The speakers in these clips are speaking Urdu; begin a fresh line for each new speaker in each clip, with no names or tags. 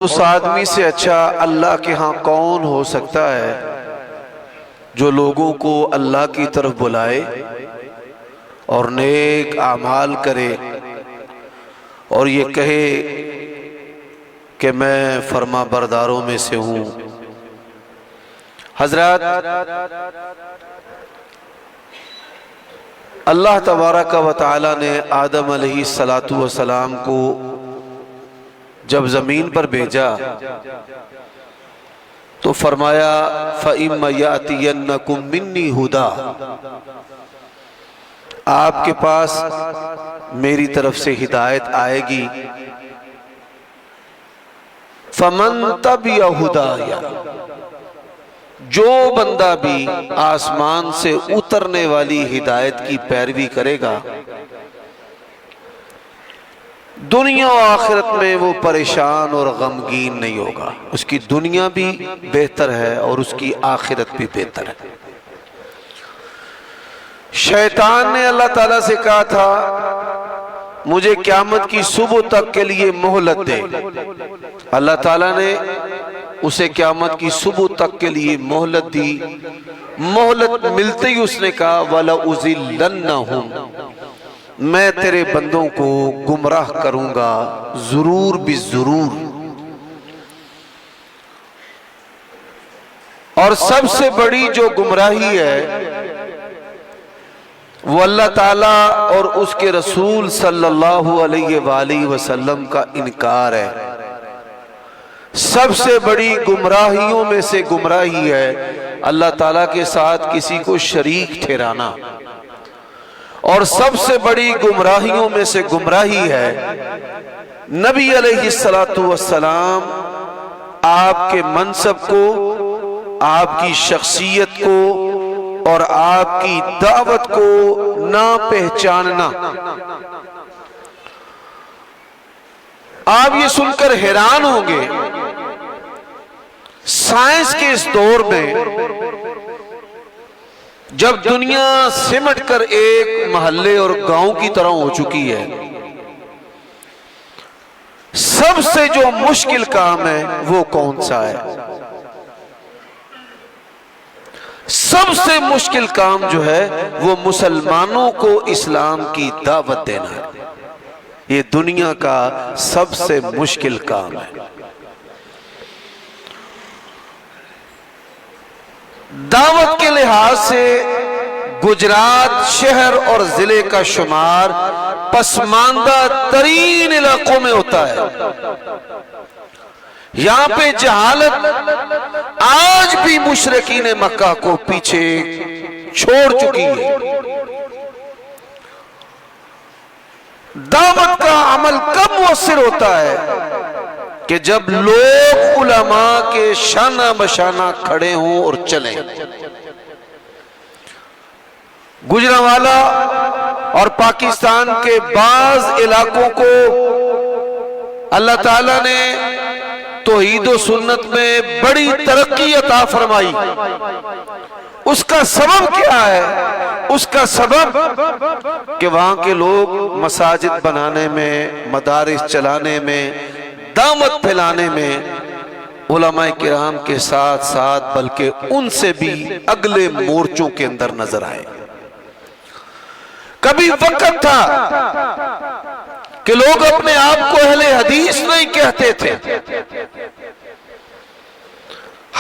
اس آدمی سے اچھا اللہ کے ہاں کون ہو سکتا ہے جو لوگوں کو اللہ کی طرف بلائے اور نیک اعمال کرے اور یہ کہے کہ میں فرما برداروں میں سے ہوں۔ حضرات، اللہ تبارک و تعالی نے آدم علیہ السلام کو جب زمین پر بھیجا تو فرمایا فَإِمَّ يَأْتِيَنَّكُم مِّنِّي هُدًى، آپ کے پاس میری طرف سے ہدایت آئے گی، فَمَن تَبِعَ هُدَايَ، جو بندہ بھی آسمان سے اترنے والی ہدایت کی پیروی کرے گا دنیا و آخرت میں وہ پریشان اور غمگین نہیں ہوگا، اس کی دنیا بھی بہتر ہے اور اس کی آخرت بھی بہتر ہے۔ شیطان نے اللہ تعالیٰ سے کہا تھا مجھے قیامت کی صبح تک کے لیے مہلت دے، اللہ تعالیٰ نے اسے قیامت کی صبح تک کے لیے مہلت دی۔ مہلت ملتے ہی اس نے کہا وَلَأُضِلَّنَّهُمْ، میں تیرے بندوں کو گمراہ کروں گا ضرور بھی ضرور۔ اور سب سے بڑی جو گمراہی ہے وہ اللہ تعالیٰ اور اس کے رسول صلی اللہ علیہ وآلہ وسلم کا انکار ہے۔ سب سے بڑی گمراہیوں میں سے گمراہی ہے اللہ تعالیٰ کے ساتھ کسی کو شریک ٹھہرانا، اور سب سے بڑی گمراہیوں میں سے گمراہی ہے نبی علیہ السلام آپ کے منصب کو، آپ کی شخصیت کو اور آپ کی دعوت کو نہ پہچاننا۔ آپ یہ سن کر حیران ہوں گے، سائنس کے اس دور میں جب دنیا سمٹ کر ایک محلے اور گاؤں کی طرح ہو چکی ہے، سب سے جو مشکل کام ہے وہ کون سا ہے؟ سب سے مشکل کام جو ہے وہ مسلمانوں کو اسلام کی دعوت دینا ہے۔ یہ دنیا کا سب سے مشکل کام ہے۔ دعوت کے لحاظ سے گجرات شہر اور ضلع کا شمار پسماندہ ترین علاقوں میں ہوتا ہے۔ یہاں پہ جہالت آج بھی مشرکین مکہ کو پیچھے چھوڑ چکی ہے۔ دعوت کا عمل کب مؤثر ہوتا ہے کہ جب لوگ علماء کے شانہ بشانہ کھڑے ہوں اور چلیں۔ گجرانوالہ اور پاکستان کے بعض علاقوں کو اللہ تعالیٰ نے توحید و سنت میں بڑی ترقی عطا فرمائی۔ اس کا سبب کیا ہے؟ اس کا سبب کہ وہاں کے لوگ مساجد بنانے میں، مدارس چلانے میں، دعوت پھیلانے میں علماء کرام کے ساتھ ساتھ بلکہ ان سے بھی اگلے مورچوں کے اندر نظر آئے۔ کبھی وقت تھا کہ لوگ اپنے آپ کو اہل حدیث نہیں کہتے تھے،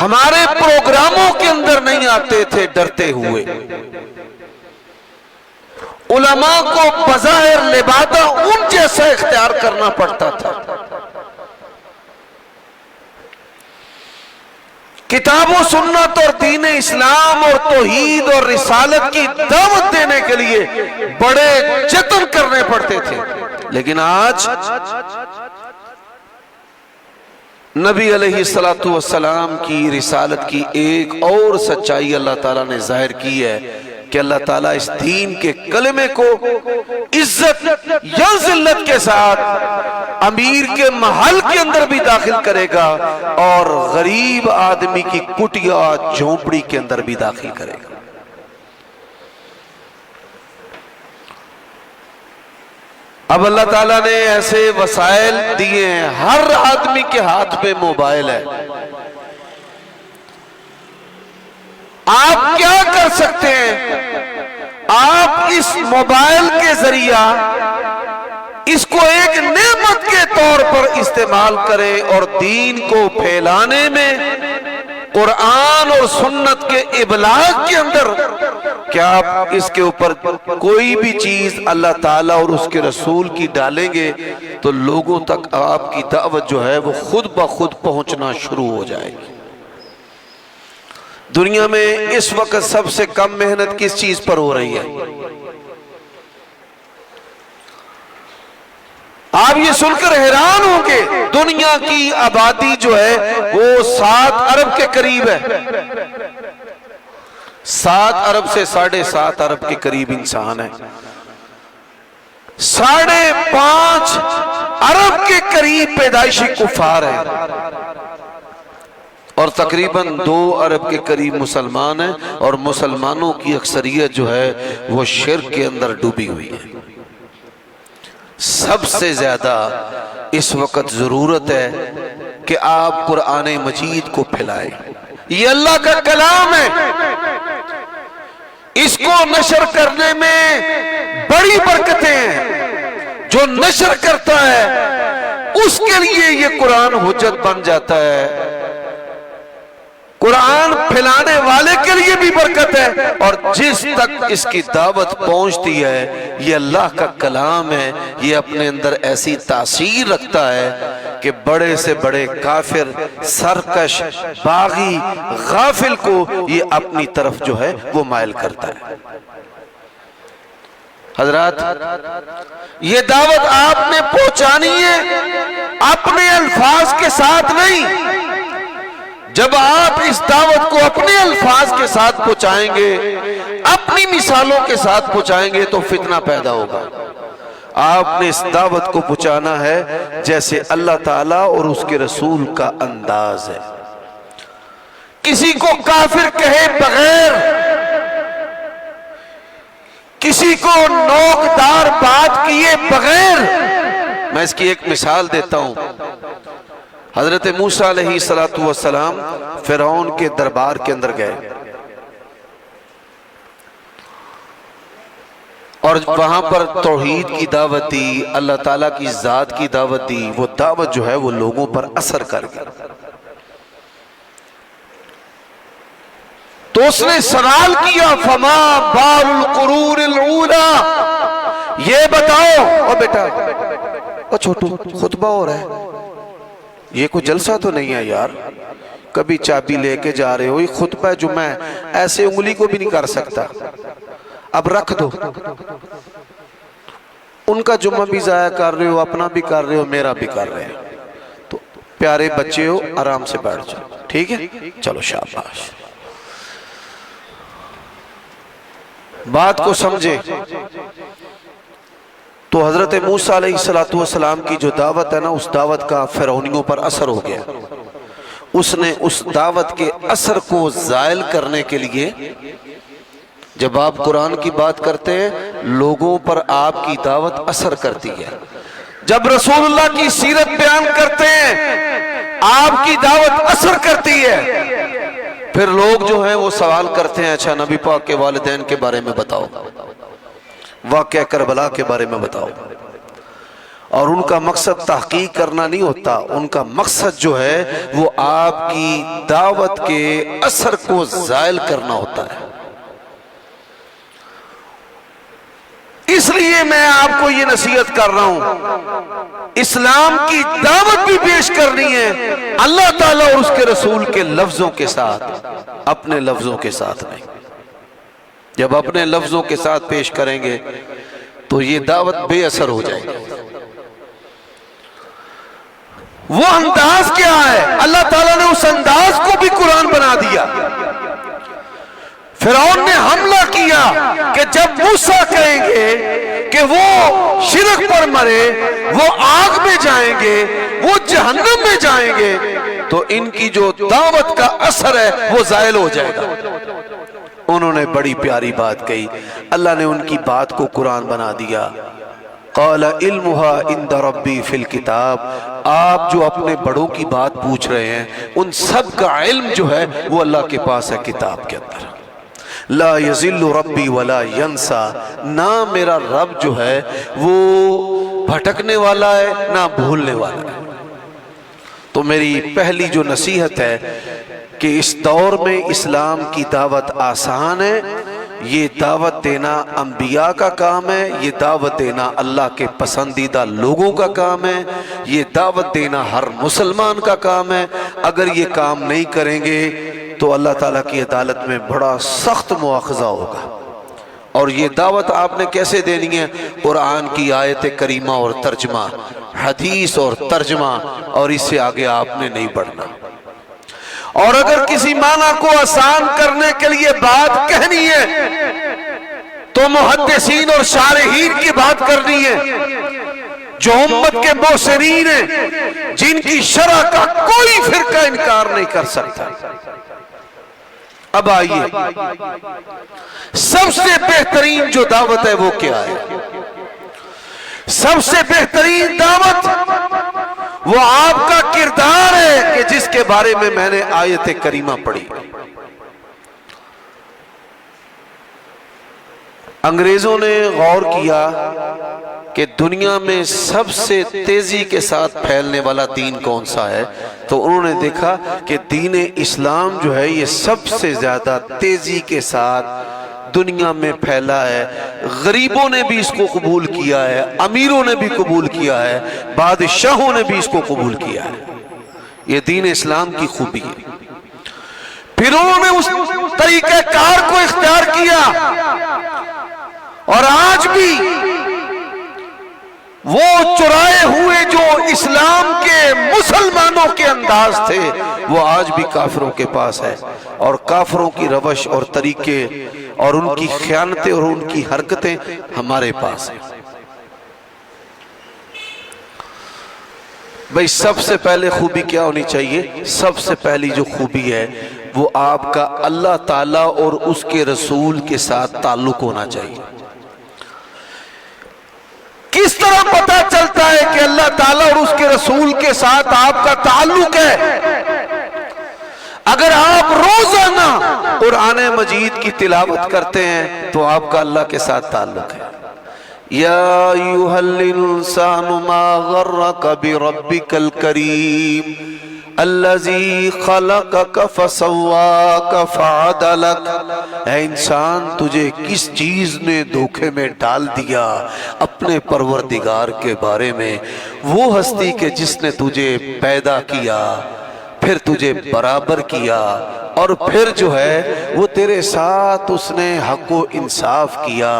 ہمارے پروگراموں کے اندر نہیں آتے تھے ڈرتے ہوئے، علماء کو بظاہر لبادہ ان جیسا اختیار کرنا پڑتا تھا۔ کتاب و سنت اور دین اسلام اور توحید اور رسالت کی دعوت دینے کے لیے بڑے جتن کرنے پڑتے تھے، لیکن آج نبی علیہ السلام کی رسالت کی ایک اور سچائی اللہ تعالیٰ نے ظاہر کی ہے کہ اللہ تعالیٰ اس دین کے کلمے کو عزت یا ذلت کے ساتھ امیر کے محل کے اندر بھی داخل کرے گا اور غریب آدمی کی کٹیا جھونپڑی کے اندر بھی داخل کرے گا۔ اب اللہ تعالیٰ نے ایسے وسائل دیے ہیں، ہر آدمی کے ہاتھ میں موبائل ہے۔ آپ کیا کر سکتے ہیں؟ آپ اس موبائل کے ذریعہ اس کو ایک نعمت کے طور پر استعمال کریں اور دین کو پھیلانے میں، قرآن اور سنت کے ابلاغ کے اندر کیا آپ اس کے اوپر کوئی بھی چیز اللہ تعالیٰ اور اس کے رسول کی ڈالیں گے تو لوگوں تک آپ کی دعوت جو ہے وہ خود بخود پہنچنا شروع ہو جائے گی۔ دنیا میں اس وقت سب سے کم محنت کس چیز پر ہو رہی ہے؟ آپ یہ سن کر حیران ہوں گے، دنیا کی آبادی جو ہے وہ 7 ارب کے قریب ہے۔ 7 ارب سے 7.5 ارب کے قریب انسان ہے۔ 5.5 ارب کے قریب پیدائشی کفار ہیں اور تقریباً 2 ارب کے قریب مسلمان ہیں، اور مسلمانوں کی اکثریت جو ہے وہ شرک کے اندر ڈوبی ہوئی ہے۔ سب سے زیادہ اس وقت ضرورت ہے کہ آپ قرآن مجید کو پھیلائیں۔ یہ اللہ کا کلام ہے، اس کو نشر کرنے میں بڑی برکتیں ہیں۔ جو نشر کرتا ہے اس کے لیے یہ قرآن حجت بن جاتا ہے، قرآن پھیلانے والے کے لیے بھی برکت ہے، اور جس تک اس کی دعوت پہنچتی ہے یہ اللہ کا کلام ہے، یہ اپنے اندر ایسی تاثیر رکھتا ہے کہ بڑے سے بڑے کافر، سرکش، باغی، غافل کو یہ اپنی طرف جو ہے وہ مائل کرتا ہے۔ حضرات، یہ دعوت آپ نے پہنچانی ہے اپنے الفاظ کے ساتھ نہیں۔ جب آپ اس دعوت کو اپنے الفاظ کے ساتھ پہنچائیں گے، اپنی مثالوں کے ساتھ پہنچائیں گے تو فتنہ پیدا ہوگا۔ آپ نے اس دعوت کو پہنچانا ہے جیسے اللہ تعالیٰ اور اس کے رسول کا انداز ہے۔ کسی کو کافر کہے بغیر، کسی کو نوکدار بات کیے بغیر، میں اس کی ایک مثال دیتا ہوں۔ حضرت موسیٰ علیہ السلام فرعون کے دربار کے اندر گئے اور وہاں پر توحید کی دعوت دی، اللہ تعالیٰ کی ذات کی دعوت دی۔ وہ دعوت جو ہے وہ لوگوں پر اثر کر گئی۔ تو اس نے سوال کیا، فما بال القرون الاولی، یہ بتاؤ۔ او بیٹا، او چھوٹو، خطبہ ہو رہا ہے، یہ کوئی جلسہ تو نہیں ہے یار، کبھی چابی لے کے جا رہے ہو، یہ خطبہ ہے جو میں ایسے انگلی کو بھی نہیں کر سکتا، اب رکھ دو۔ ان کا جمعہ بھی ضائع کر رہے ہو، اپنا بھی کر رہے ہو، میرا بھی کر رہے ہو، تو پیارے بچے ہو، آرام سے بیٹھ جاؤ، ٹھیک ہے؟ چلو شاباش، بات کو سمجھے۔ تو حضرت موسیٰ علیہ السلام کی جو دعوت ہے نا، اس دعوت کا فرعونیوں پر اثر ہو گیا۔ اس نے اس دعوت کے اثر کو زائل کرنے کے لیے، جب آپ قرآن کی بات کرتے ہیں لوگوں پر آپ کی دعوت اثر کرتی ہے، جب رسول اللہ کی سیرت بیان کرتے ہیں آپ کی دعوت اثر کرتی ہے، پھر لوگ جو ہیں وہ سوال کرتے ہیں، اچھا نبی پاک کے والدین کے بارے میں بتاؤ، واقعہ کربلا کے بارے میں بتاؤ۔ اور ان کا مقصد تحقیق کرنا نہیں ہوتا، ان کا مقصد جو ہے وہ آپ کی دعوت کے اثر کو زائل کرنا ہوتا ہے۔ اس لیے میں آپ کو یہ نصیحت کر رہا ہوں، اسلام کی دعوت بھی پیش کرنی ہے اللہ تعالیٰ اور اس کے رسول کے لفظوں کے ساتھ، اپنے لفظوں کے ساتھ نہیں۔ جب اپنے لفظوں کے ساتھ پیش کریں گے تو یہ دعوت بے اثر ہو جائے گی۔ وہ انداز کیا ہے؟ اللہ تعالیٰ نے اس انداز کو بھی قرآن بنا دیا۔ فرعون نے حملہ کیا کہ جب موسیٰ کہیں گے کہ وہ شرک پر مرے، وہ آگ میں جائیں گے، وہ جہنم میں جائیں گے، تو ان کی جو دعوت کا اثر ہے وہ زائل ہو جائے گا۔ انہوں نے بڑی پیاری بات کہی، اللہ نے ان کی بات کو قرآن بنا دیا۔ قال علمها عند ربی فی الکتاب، آپ جو اپنے بڑوں کی بات پوچھ رہے ہیں ان سب کا علم جو ہے وہ اللہ کے پاس ہے کتاب کے اندر۔ لا یضل ربی ولا ینسا، نہ میرا رب جو ہے وہ بھٹکنے والا ہے نہ بھولنے والا ہے۔ تو میری پہلی جو نصیحت ہے کہ اس دور میں اسلام کی دعوت آسان ہے، یہ دعوت دینا انبیاء کا کام ہے، یہ دعوت دینا اللہ کے پسندیدہ لوگوں کا کام ہے، یہ دعوت دینا ہر مسلمان کا کام ہے۔ اگر یہ کام نہیں کریں گے تو اللہ تعالیٰ کی عدالت میں بڑا سخت مواخذہ ہوگا۔ اور یہ دعوت آپ نے کیسے دینی ہے؟ قرآن کی آیت کریمہ اور ترجمہ، حدیث اور ترجمہ، اور اس سے آگے آپ نے نہیں بڑھنا۔ اور اگر کسی معنی کو آسان کرنے کے لیے بات کہنی ہے تو محدثین اور شارحین کی بات کرنی ہے، جو امت کے موثرین ہیں، جن کی شرح کا کوئی فرقہ انکار نہیں کر سکتا۔ اب آئیے، سب سے بہترین جو دعوت ہے وہ کیا ہے؟ سب سے بہترین دعوت وہ آپ کا کردار ہے کہ جس کے بارے میں نے آیت کریمہ پڑھی۔ انگریزوں نے غور کیا کہ دنیا میں سب سے تیزی کے ساتھ پھیلنے والا دین کون سا ہے، تو انہوں نے دیکھا کہ دین اسلام جو ہے یہ سب سے زیادہ تیزی کے ساتھ دنیا میں پھیلا ہے۔ غریبوں نے بھی اس کو قبول کیا ہے، امیروں نے بھی قبول کیا ہے، بادشاہوں نے بھی اس کو قبول کیا ہے۔ یہ دین اسلام کی خوبی ہے۔ پھر انہوں نے اس طریقہ کار کو اختیار کیا، اور آج بھی وہ چرائے ہوئے جو اسلام کے مسلمانوں کے انداز تھے وہ آج بھی کافروں کے پاس ہے، اور کافروں کی روش اور طریقے اور ان کی خیانتیں اور ان کی حرکتیں ہمارے پاس ہیں۔ بھئی سب سے پہلے خوبی کیا ہونی چاہیے؟ سب سے پہلی جو خوبی ہے وہ آپ کا اللہ تعالیٰ اور اس کے رسول کے ساتھ تعلق ہونا چاہیے۔ کس طرح پتہ چلتا ہے کہ اللہ تعالیٰ اور اس کے رسول کے ساتھ آپ کا تعلق ہے؟ اگر آپ روزانہ قرآن مجید کی تلاوت کرتے ہیں تو آپ کا اللہ کے ساتھ تعلق ہے۔ یا ایھا الانسان ما غرک بربک الکریم الذی خلقک فسواک فعدلک، اے انسان تجھے کس چیز نے دھوکے میں ڈال دیا اپنے پروردگار کے بارے میں؟ وہ ہستی کہ جس نے تجھے پیدا کیا، پھر تجھے برابر کیا، اور پھر جو ہے وہ تیرے ساتھ اس نے حق و انصاف کیا۔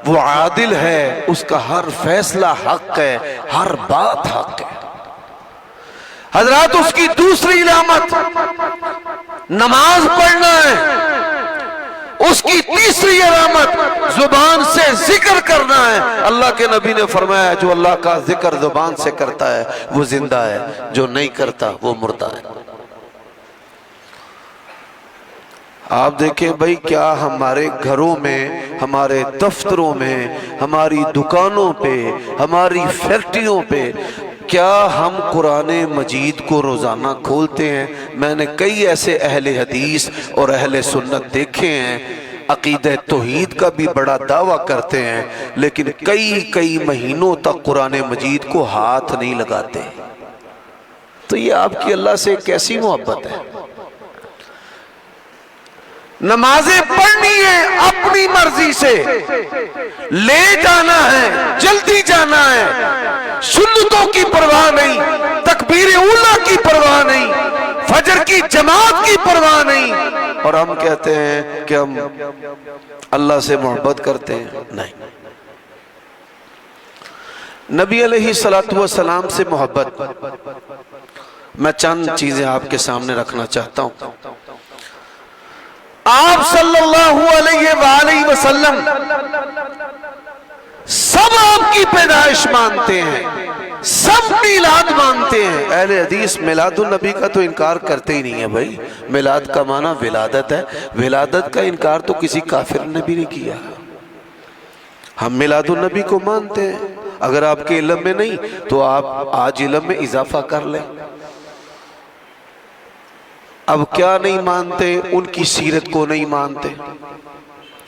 وہ عادل ہے، اس کا ہر فیصلہ حق ہے، ہر بات حق ہے۔ حضرات اس کی دوسری علامت نماز پڑھنا ہے، اس کی تیسری علامت زبان سے ذکر کرنا ہے۔ اللہ کے نبی نے فرمایا جو اللہ کا ذکر زبان سے کرتا ہے وہ زندہ ہے، جو نہیں کرتا وہ مردہ ہے۔ آپ دیکھیں بھائی، کیا ہمارے گھروں میں، ہمارے دفتروں میں، ہماری دکانوں پہ، ہماری فیکٹریوں پہ کیا ہم قرآن مجید کو روزانہ کھولتے ہیں؟ میں نے کئی ایسے اہل حدیث اور اہل سنت دیکھے ہیں، عقیدہ توحید کا بھی بڑا دعویٰ کرتے ہیں، لیکن کئی مہینوں تک قرآن مجید کو ہاتھ نہیں لگاتے۔ تو یہ آپ کی اللہ سے کیسی محبت ہے؟ نمازیں پڑھنی ہے اپنی مرضی سے، لے جانا ہے، جلدی جانا ہے، سنتوں کی پرواہ نہیں، تکبیر اولیٰ کی پرواہ نہیں، فجر کی جماعت کی پرواہ نہیں، اور ہم کہتے ہیں کہ ہم اللہ سے محبت کرتے ہیں۔ نہیں، نبی علیہ السلام سے محبت، میں چند چیزیں آپ کے سامنے رکھنا چاہتا ہوں۔ آپ صلی اللہ علیہ وآلہ وسلم سب آپ کی پیدائش مانتے ہیں، سب میلاد مانتے ہیں۔ اہل حدیث میلاد النبی کا تو انکار کرتے ہی نہیں ہے بھائی۔ میلاد کا معنی ولادت ہے، ولادت کا انکار تو کسی کافر نے بھی نہیں کیا۔ ہم میلاد النبی کو مانتے ہیں، اگر آپ کے علم میں نہیں تو آپ آج علم میں اضافہ کر لیں۔ اب کیا نہیں مانتے؟ ان کی سیرت کو نہیں مانتے،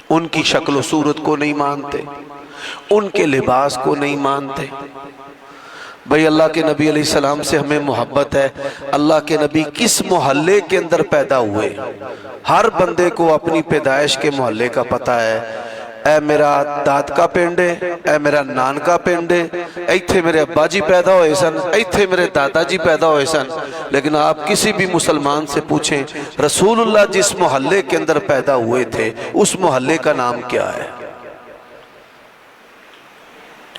ان کی شکل و صورت کو نہیں مانتے، ان کے لباس کو نہیں مانتے۔ بھئی اللہ کے نبی علیہ السلام سے ہمیں محبت ہے۔ اللہ کے نبی کس محلے کے اندر پیدا ہوئے؟ ہر بندے کو اپنی پیدائش کے محلے کا پتہ ہے۔ اے میرا دادکا پنڈے، اے میرا نانکا پنڈے، ایتھے میرے ابا جی پیدا ہوئے سن، ایتھے میرے دادا جی پیدا ہوئے سن۔ لیکن آپ کسی بھی مسلمان سے پوچھیں رسول اللہ جس محلے کے اندر پیدا ہوئے تھے اس محلے کا نام کیا ہے؟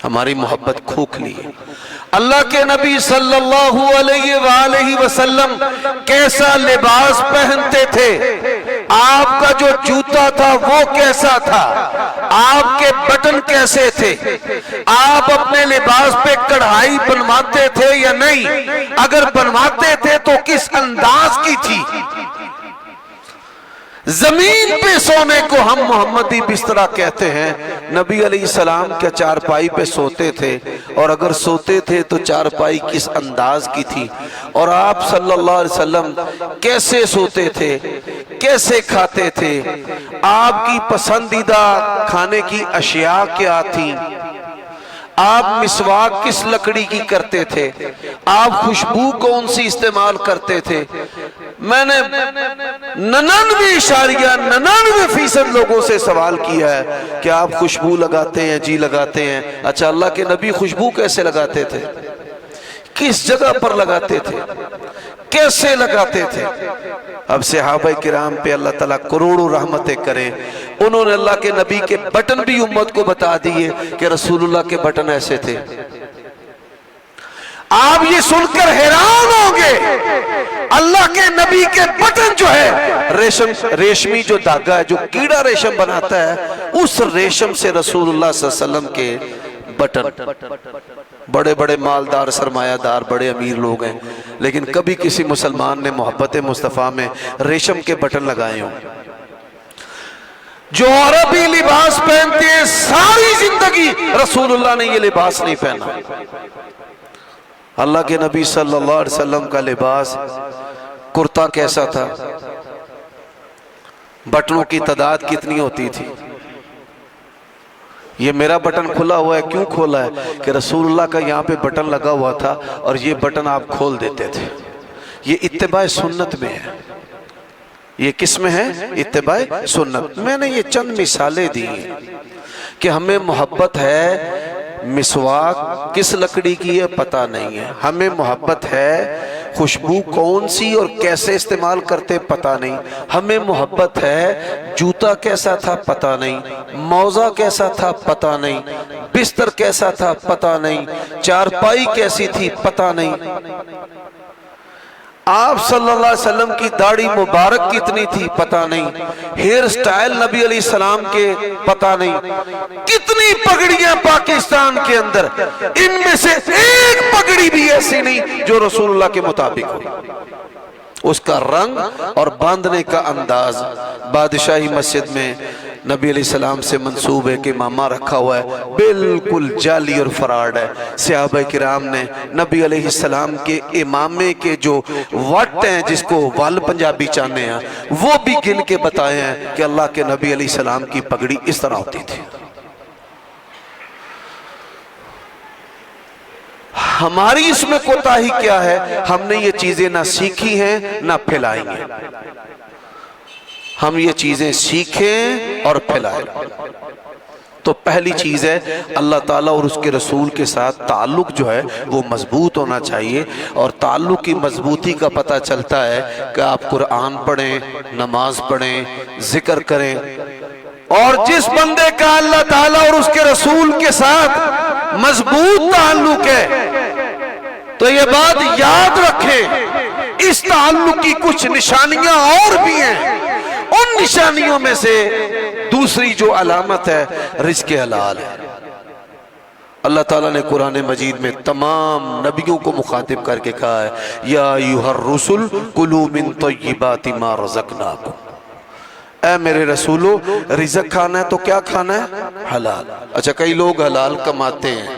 ہماری محبت کھوکھلی ہے۔ اللہ کے نبی صلی اللہ علیہ وآلہ وسلم کیسا لباس پہنتے تھے؟ آپ کا جو جوتا تھا وہ کیسا تھا؟ آپ کے بٹن کیسے تھے؟ آپ اپنے لباس پہ کڑھائی بنواتے تھے یا نہیں؟ اگر بنواتے تھے تو کس انداز کی تھی؟ زمین پہ سونے کو ہم محمدی بسترا کہتے ہیں۔ نبی علیہ السلام کیا چارپائی پہ سوتے تھے؟ اور اگر سوتے تھے تو چارپائی کس انداز کی تھی؟ اور آپ صلی اللہ علیہ وسلم کیسے سوتے تھے؟ کیسے کھاتے تھے؟ آپ کی پسندیدہ کھانے کی اشیاء کیا تھیں؟ آپ مسواک کس لکڑی کی کرتے تھے؟ آپ خوشبو کون سی استعمال کرتے تھے؟ میں نے 99.99% لوگوں سے سوال کیا ہے کہ آپ خوشبو لگاتے ہیں؟ جی لگاتے ہیں۔ اچھا اللہ کے نبی خوشبو کیسے لگاتے تھے؟ کس جگہ پر لگاتے تھے؟ کیسے لگاتے تھے؟ اب صحابہ کرام پہ اللہ تعالیٰ کروڑوں رحمتیں کریں، انہوں نے اللہ کے نبی کے بٹن بھی امت کو بتا دیے کہ رسول اللہ کے بٹن ایسے تھے۔ آپ یہ سن کر حیران ہوں گے، اللہ کے نبی کے بٹن جو ہے ریشمی جو دھاگا ہے جو کیڑا ریشم بناتا ہے اس ریشم سے رسول اللہ صلی اللہ علیہ وسلم کے بٹن۔ بڑے بڑے مالدار سرمایہ دار بڑے امیر لوگ ہیں لیکن کبھی کسی مسلمان نے محبت مصطفیٰ میں ریشم کے بٹن لگائے ہوں؟ جو عربی لباس پہنتے ہیں ساری زندگی رسول اللہ نے یہ لباس نہیں پہنا۔ اللہ کے نبی صلی اللہ علیہ وسلم کا لباس کرتا کیسا تھا؟ بٹنوں کی تعداد کتنی ہوتی تھی؟ یہ میرا بٹن کھلا ہوا ہے، کیوں کھولا ہے؟ کہ رسول اللہ کا یہاں پہ بٹن لگا ہوا تھا اور یہ بٹن آپ کھول دیتے تھے۔ یہ اتباع سنت میں ہے۔ یہ کس میں ہے؟ اتباع سنت۔ میں نے یہ چند مثالیں دی ہیں کہ ہمیں محبت ہے۔ مسواک کس لکڑی کی ہے پتہ نہیں ہے، ہمیں محبت ہے خوشبو کون سی اور کیسے استعمال کرتے پتہ نہیں، ہمیں محبت ہے جوتا کیسا تھا پتہ نہیں، موزہ کیسا تھا پتہ نہیں، بستر کیسا تھا پتہ نہیں، چارپائی کیسی تھی پتہ نہیں، آپ صلی اللہ علیہ وسلم کی داڑھی مبارک کتنی تھی پتہ نہیں، ہیئر سٹائل نبی علیہ السلام کے پتہ نہیں، کتنی پگڑیاں پاکستان کے اندر، ان میں سے ایک پگڑی بھی ایسی نہیں جو رسول اللہ کے مطابق ہو۔ اس کا رنگ اور باندھنے کا انداز، بادشاہی مسجد میں نبی علیہ السلام سے منسوب ہے کہ امامہ رکھا ہوا ہے، بالکل جعلی اور فراڈ ہے۔ صحابہ کرام نے نبی علیہ السلام کے امامے کے جو وٹ ہیں جس کو وال پنجابی چاہنے ہیں وہ بھی گن کے بتائے ہیں کہ اللہ کے نبی علیہ السلام کی پگڑی اس طرح ہوتی تھی۔ ہماری اس میں کوتاہی کیا ہے؟ ہم نے یہ چیزیں نہ سیکھی ہیں نہ پھیلائی ہیں۔ ہم یہ چیزیں سیکھیں اور پھیلائیں۔ تو پہلی چیز ہے اللہ تعالیٰ اور اس کے رسول کے ساتھ تعلق جو ہے وہ مضبوط ہونا چاہیے، اور تعلق کی مضبوطی کا پتہ چلتا ہے کہ آپ قرآن پڑھیں، نماز پڑھیں، ذکر کریں۔ اور جس بندے کا اللہ تعالیٰ اور اس کے رسول کے ساتھ مضبوط تعلق ہے تو یہ بات یاد رکھیں، اس تعلق کی کچھ نشانیاں اور بھی ہیں۔ ان نشانیوں میں سے دوسری جو علامت ہے رزق حلال ہے۔ اللہ تعالیٰ نے قرآن مجید میں تمام نبیوں کو مخاطب کر کے کہا ہے یا ایھا الرسل کلوا من طیبات ما رزقناکم، اے میرے رسولو رزق کھانا ہے تو کیا کھانا ہے؟ حلال۔ اچھا کئی لوگ حلال کماتے ہیں،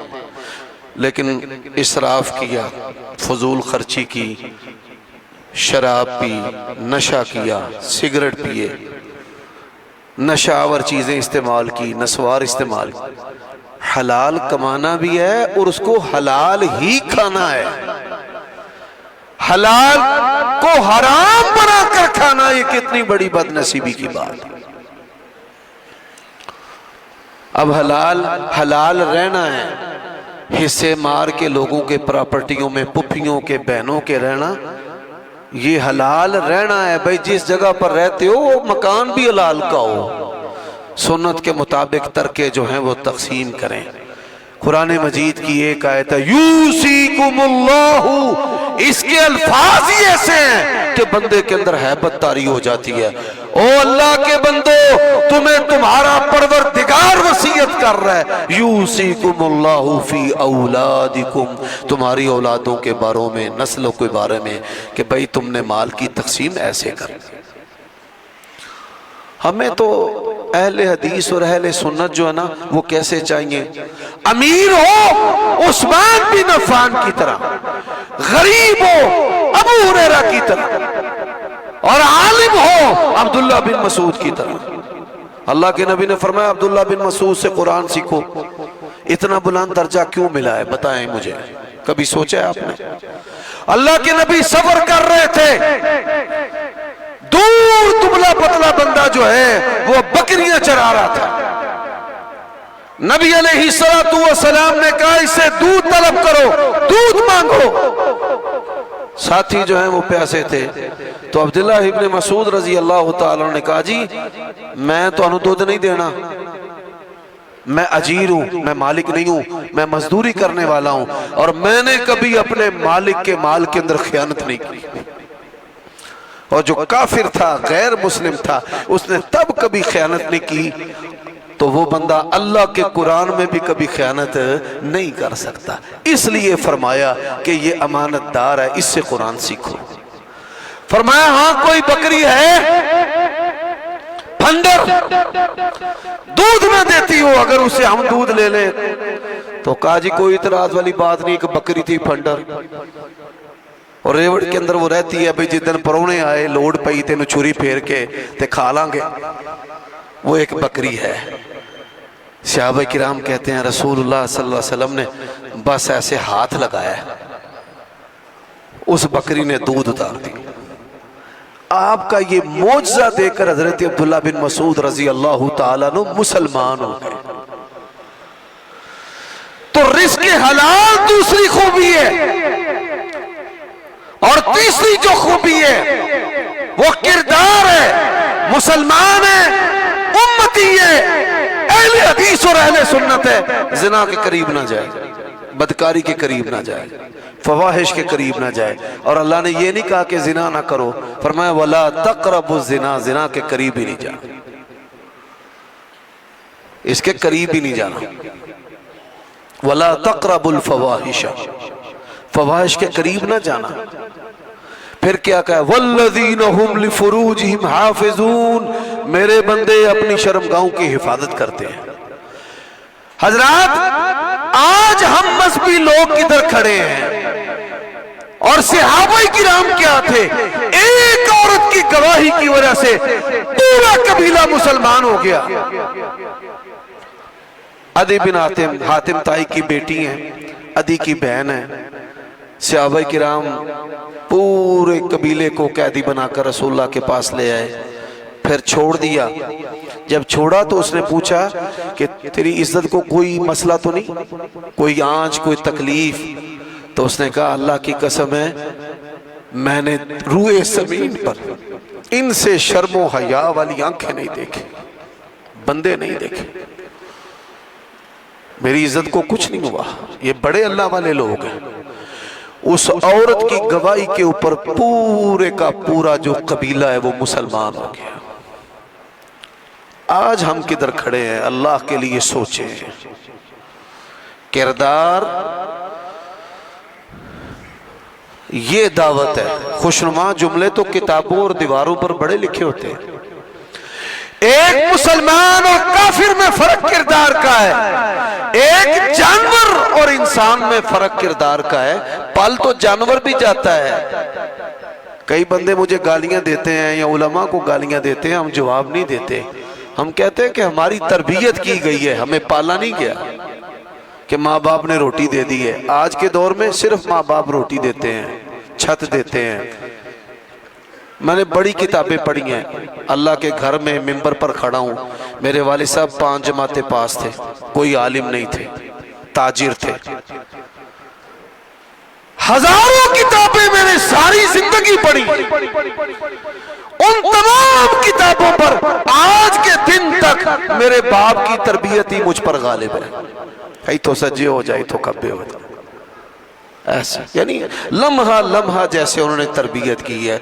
لیکن اسراف کیا، فضول خرچی کی، شراب پی، نشہ کیا، سگریٹ پیے، نشہ آور چیزیں استعمال کی، نسوار استعمال کی۔ حلال کمانا بھی ہے اور اس کو حلال ہی کھانا ہے، حلال کو حرام بنا کر کھانا، یہ کتنی بڑی بد نصیبی کی بات۔ اب حلال رہنا ہے، حصے مار کے لوگوں کے پراپرٹیوں میں، پھپھیوں کے، بہنوں کے رہنا، یہ حلال رہنا ہے۔ بھائی جس جگہ پر رہتے ہو وہ مکان بھی حلال کا ہو، سنت کے مطابق ترکے جو ہیں وہ تقسیم کریں۔ قرآن مجید کی ایک آیت ہے یوسیکم اللہ، اس کے الفاظ ہی ایسے ہیں کہ بندے کے اندر ہیبت طاری ہو جاتی ہے۔ او اللہ کے بندو، تمہیں تمہارا پروردگار وصیت کر رہا ہے، یوسیکم اللہ فی اولادکم، تمہاری اولادوں کے بارے میں، نسلوں کے بارے میں، کہ بھئی تم نے مال کی تقسیم ایسے کر۔ ہمیں تو اہل حدیث اور اہل سنت جو ہے نا وہ کیسے چاہیے؟ امیر ہو عثمان بن عفان کی طرح، غریب ہو ابو ہریرہ کی طرح، اور عالم ہو عبداللہ بن مسعود کی طرح۔ اللہ کے نبی نے فرمایا عبداللہ بن مسعود سے قرآن سیکھو۔ اتنا بلند درجہ کیوں ملا ہے بتائیں مجھے، کبھی سوچا ہے آپ نے؟ اللہ کے نبی سفر کر رہے تھے، دور دبلا پتلا بندہ جو ہے وہ بکریاں چرا رہا تھا۔ نبی علیہ السلام نے کہا اسے دودھ طلب کرو، دودھ مانگو۔ ساتھی جو ہیں وہ پیاسے تھے، تو عبداللہ ابن مسعود رضی اللہ تعالیٰ نے کہا جی میں تو انہوں دودھ نہیں دینا، میں اجیر ہوں، میں مالک نہیں ہوں، میں مزدوری کرنے والا ہوں، اور میں نے کبھی اپنے مالک کے مال کے اندر خیانت نہیں کی۔ اور جو کافر تھا، غیر مسلم تھا، اس نے تب کبھی خیانت نہیں کی، تو وہ بندہ اللہ کے قرآن میں بھی کبھی خیانت نہیں کر سکتا۔ اس لیے فرمایا کہ یہ امانت دار ہے، اس سے قرآن سیکھو۔ فرمایا ہاں کوئی بکری ہے پھنڈر، دودھ نہ دیتی ہو، اگر اسے ہم دودھ لے لیں، تو کہا جی کوئی اعتراض والی بات نہیں، کہ بکری تھی پھنڈر، اور ریوڑ کے اندر وہ رہتی ہے، بھئی جس دن پرونے آئے لوڑ پئی تینو چوری پھیر کے تے کھا لیں گے، وہ ایک بکری ہے۔ صحابہ کرام کہتے ہیں رسول اللہ صلی اللہ علیہ وسلم نے بس ایسے ہاتھ لگایا ہے، اس بکری نے دودھ اتار دی۔ آپ کا یہ معجزہ دیکھ کر حضرت عبداللہ بن مسعود رضی اللہ تعالیٰ عنہ مسلمان ہو گئے۔ تو رزق حلال دوسری خوبی ہے، اور تیسری جو خوبی ہے وہ کردار ہے، مسلمان ہے، امتی ہے، اہل حدیث اور اہل سنت ہے، زنا کے قریب نہ جائے، بدکاری کے قریب نہ جائے، فواحش کے قریب نہ جائے۔ اور اللہ نے یہ نہیں کہا کہ زنا نہ کرو، فرمایا وَلَا تَقْرَبُوا الزِّنَا، زنا کے قریب ہی نہیں جانا، اس کے قریب ہی نہیں جانا۔ وَلَا تَقْرَبُوا الْفَوَاحِشَ، فواحش کے قریب نہ جانا۔ پھر کیا کہا وَالَّذِينَ هُمْ لِفُرُوجِهِمْ حَافِظُونَ، میرے بندے اپنی شرمگاہوں کی حفاظت کرتے ہیں۔ حضرات آج ہم مذہبی لوگ کدھر کھڑے ہیں، اور صحابہ کرام کیا تھے؟ ایک عورت کی گواہی کی وجہ سے پورا قبیلہ مسلمان ہو گیا۔ عدی بن حاتم تائی کی بیٹی ہیں، عدی کی بہن ہے۔ صحابہ کرام پورے قبیلے کو قیدی بنا کر رسول اللہ کے پاس لے آئے، پھر چھوڑ دیا۔ جب چھوڑا تو اس نے پوچھا کہ تیری عزت کو کوئی مسئلہ تو نہیں، کوئی آنچ، کوئی تکلیف؟ تو اس نے کہا اللہ کی قسم ہے میں نے روئے زمین پر ان سے شرم و حیا والی آنکھیں نہیں دیکھی، بندے نہیں دیکھے، میری عزت کو کچھ نہیں ہوا۔ یہ بڑے اللہ والے لوگ ہیں۔ اس عورت کی گواہی کے اوپر پورے کا پورا جو قبیلہ ہے وہ مسلمان ہو گیا۔ آج ہم کدھر کھڑے ہیں؟ اللہ کے لیے سوچیں۔ کردار یہ دعوت ہے۔ خوشنما جملے تو کتابوں اور دیواروں پر بڑے لکھے ہوتے ہیں، ایک مسلمان اور کافر میں فرق کردار کا ہے، ایک جانور اور انسان میں فرق کردار کا ہے۔ پل تو جانور بھی جاتا ہے۔ کئی بندے مجھے گالیاں دیتے ہیں یا علماء کو گالیاں دیتے ہیں، ہم جواب نہیں دیتے۔ ہم کہتے ہیں کہ ہماری تربیت کی گئی ہے، ہمیں پالا نہیں گیا کہ ماں باپ نے روٹی دے دی ہے۔ آج کے دور میں صرف ماں باپ روٹی دیتے ہیں، چھت دیتے ہیں۔ میں نے بڑی کتابیں پڑھی ہیں، اللہ کے گھر میں ممبر پر کھڑا ہوں، میرے والد صاحب 5 جماعتیں پاس تھے، کوئی عالم نہیں تھے، تاجر تھے۔ ہزاروں کتابیں میں نے ساری زندگی پڑھی، ان تمام کتابوں پر آج کے دن تک میرے باپ کی تربیت ہی مجھ پر غالب ہے۔ کہیں تو سجے ہو جائے تو کبے ہو جائے، ایسا یعنی لمحہ لمحہ جیسے انہوں نے تربیت کی ہے۔